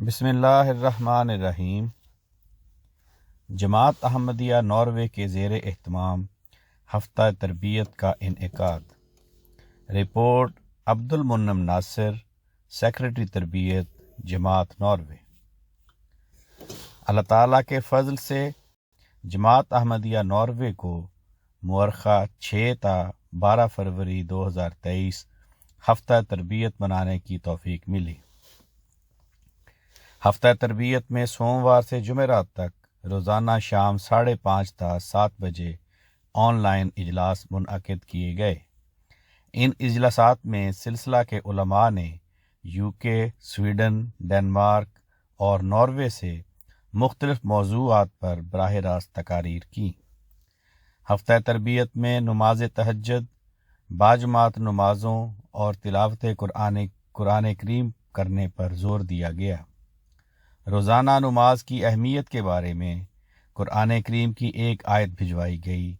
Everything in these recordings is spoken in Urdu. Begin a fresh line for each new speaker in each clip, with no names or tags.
بسم اللہ الرحمن الرحیم۔ جماعت احمدیہ ناروے کے زیر اہتمام ہفتہ تربیت کا انعقاد۔ رپورٹ عبد المنعم ناصر، سیکرٹری تربیت، جماعت ناروے۔ اللہ تعالیٰ کے فضل سے جماعت احمدیہ ناروے کو مورخہ 6 تا 12 فروری 2023 ہفتہ تربیت منانے کی توفیق ملی۔ ہفتہ تربیت میں سوموار سے جمعرات تک روزانہ شام 5:30 تا 7 بجے آن لائن اجلاس منعقد کیے گئے۔ ان اجلاسات میں سلسلہ کے علماء نے UK، سویڈن، ڈنمارک اور ناروے سے مختلف موضوعات پر براہ راست تقاریر کی۔ ہفتہ تربیت میں نماز تہجد، باجماعت نمازوں اور تلاوت قرآن کریم کرنے پر زور دیا گیا۔ روزانہ نماز کی اہمیت کے بارے میں قرآن کریم کی ایک آیت بھجوائی گئی،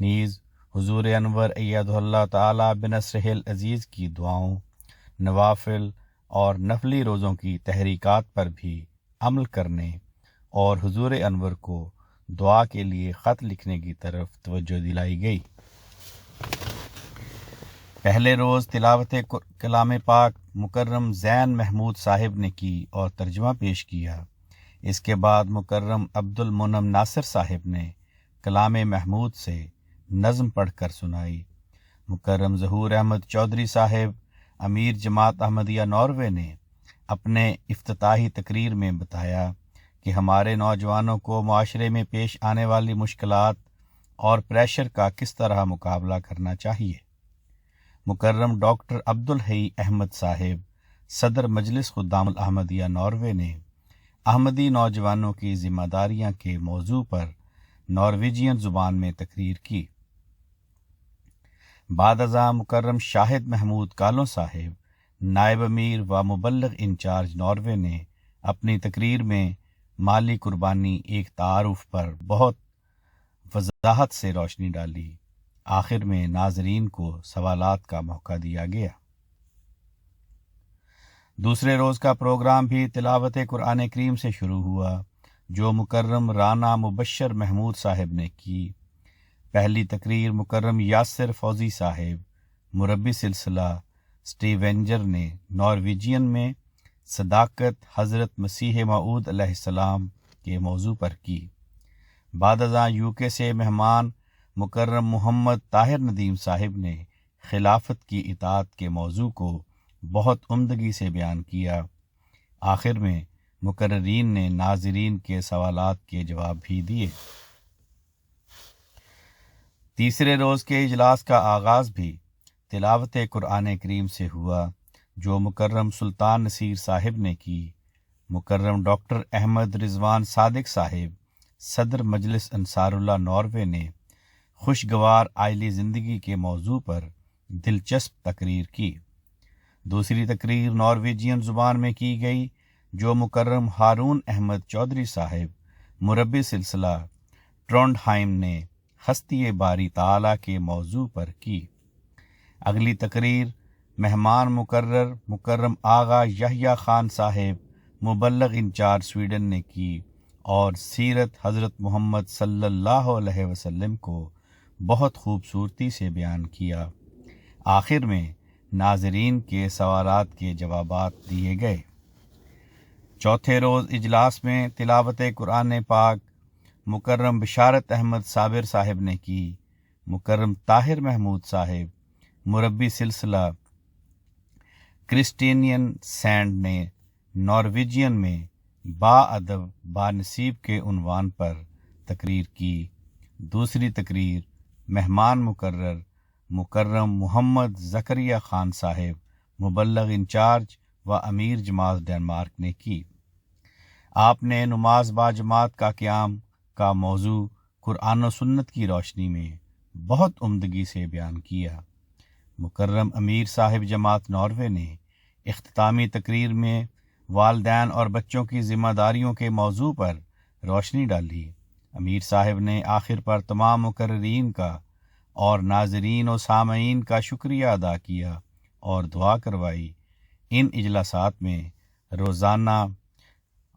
نیز حضور انور ایدہ اللہ تعالی بنصرہ العزیز کی دعاؤں، نوافل اور نفلی روزوں کی تحریکات پر بھی عمل کرنے اور حضور انور کو دعا کے لیے خط لکھنے کی طرف توجہ دلائی گئی۔ پہلے روز تلاوت کلام پاک مکرم زین محمود صاحب نے کی اور ترجمہ پیش کیا۔ اس کے بعد مکرم عبد المنعم ناصر صاحب نے کلام محمود سے نظم پڑھ کر سنائی۔ مکرم ظہور احمد چودھری صاحب، امیر جماعت احمدیہ ناروے نے اپنے افتتاحی تقریر میں بتایا کہ ہمارے نوجوانوں کو معاشرے میں پیش آنے والی مشکلات اور پریشر کا کس طرح مقابلہ کرنا چاہیے۔ مکرم ڈاکٹر عبدالحی احمد صاحب، صدر مجلس خدام الاحمدیہ ناروے نے احمدی نوجوانوں کی ذمہ داریاں کے موضوع پر نارویجین زبان میں تقریر کی۔ بعد ازاں مکرم شاہد محمود کالوں صاحب، نائب امیر و مبلغ انچارج ناروے نے اپنی تقریر میں مالی قربانی ایک تعارف پر بہت وضاحت سے روشنی ڈالی۔ آخر میں ناظرین کو سوالات کا موقع دیا گیا۔ دوسرے روز کا پروگرام بھی تلاوت قرآن کریم سے شروع ہوا، جو مکرم رانا مبشر محمود صاحب نے کی۔ پہلی تقریر مکرم یاسر فوزی صاحب، مربی سلسلہ سٹیونجر نے نارویجین میں صداقت حضرت مسیح موعود علیہ السلام کے موضوع پر کی۔ بعد ازاں UK سے مہمان مکرم محمد طاہر ندیم صاحب نے خلافت کی اطاعت کے موضوع کو بہت عمدگی سے بیان کیا۔ آخر میں مقررین نے ناظرین کے سوالات کے جواب بھی دیے۔ تیسرے روز کے اجلاس کا آغاز بھی تلاوت قرآن کریم سے ہوا، جو مکرم سلطان نصیر صاحب نے کی۔ مکرم ڈاکٹر احمد رضوان صادق صاحب، صدر مجلس انصار اللہ ناروے نے خوشگوار آئلی زندگی کے موضوع پر دلچسپ تقریر کی۔ دوسری تقریر نارویجین زبان میں کی گئی، جو مکرم ہارون احمد چودھری صاحب، مربی سلسلہ ٹرونڈہائم نے ہستی باری تعالیٰ کے موضوع پر کی۔ اگلی تقریر مہمان مقرر مکرم آغا یحییٰ خان صاحب، مبلغ انچارج سویڈن نے کی اور سیرت حضرت محمد صلی اللہ علیہ وسلم کو بہت خوبصورتی سے بیان کیا۔ آخر میں ناظرین کے سوالات کے جوابات دیے گئے۔ چوتھے روز اجلاس میں تلاوت قرآن پاک مکرم بشارت احمد صابر صاحب نے کی۔ مکرم طاہر محمود صاحب، مربی سلسلہ کرسٹینین سینڈ نے نارویجین میں با ادب با نصیب کے عنوان پر تقریر کی۔ دوسری تقریر مہمان مقرر مکرم محمد زکریا خان صاحب، مبلغ انچارج و امیر جماعت ڈنمارک نے کی۔ آپ نے نماز با جماعت کا قیام کا موضوع قرآن و سنت کی روشنی میں بہت عمدگی سے بیان کیا۔ مکرم امیر صاحب جماعت ناروے نے اختتامی تقریر میں والدین اور بچوں کی ذمہ داریوں کے موضوع پر روشنی ڈالی۔ امیر صاحب نے آخر پر تمام مقررین کا اور ناظرین و سامعین کا شکریہ ادا کیا اور دعا کروائی۔ ان اجلاسات میں روزانہ